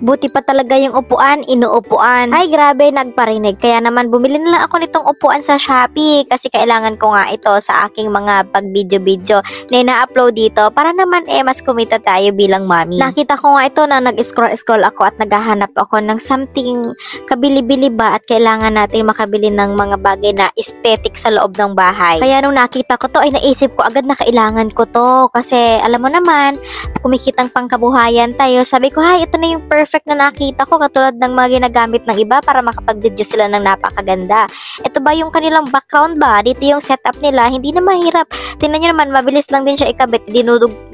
Buti pa talaga yung upuan, inuupuan. Ay grabe, nagparinig. Kaya naman bumili na lang ako nitong upuan sa Shopee kasi kailangan ko nga ito sa aking mga pag-video-video na ina-upload dito para naman mas kumita tayo bilang mami. Nakita ko nga ito na nag-scroll ako at naghahanap ako ng something kabili-bili ba at kailangan natin makabili ng mga bagay na aesthetic sa loob ng bahay. Kaya nung nakita ko to ay naisip ko agad na kailangan ko to kasi alam mo naman, kumikitang pangkabuhayan tayo. Sabi ko, hay, ito na yung perfect na nakita ko katulad ng mga ginagamit ng iba para makapag-video sila ng napakaganda. Ito ba yung kanilang background ba? Dito yung setup nila, hindi na mahirap. Tingnan nyo naman, mabilis lang din siya ikabit.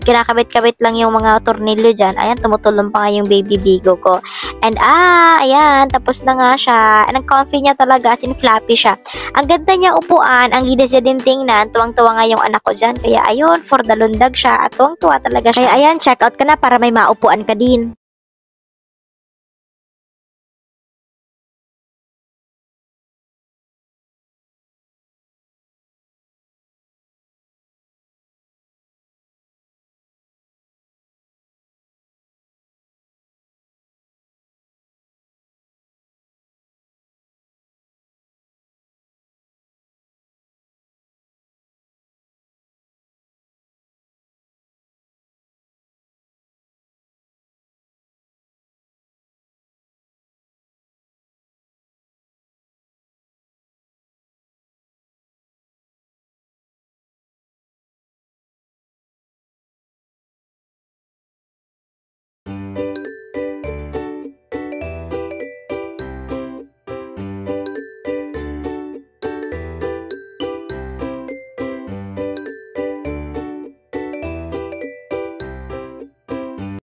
Kinakabit-kabit lang yung mga tornilyo dyan. Ayan, tumutulong pa nga yung baby Bigo ko. And ayan, tapos na nga siya. Ang comfy niya talaga, as in flappy siya. Ang ganda niya upuan, ang linis niya din tingnan. Tuwang-tuwa nga yung anak ko dyan. Kaya ayun, for the lundag siya at tuwang-tuwa talaga siya. Kaya ayan, check out ka na para may maupuan ka din.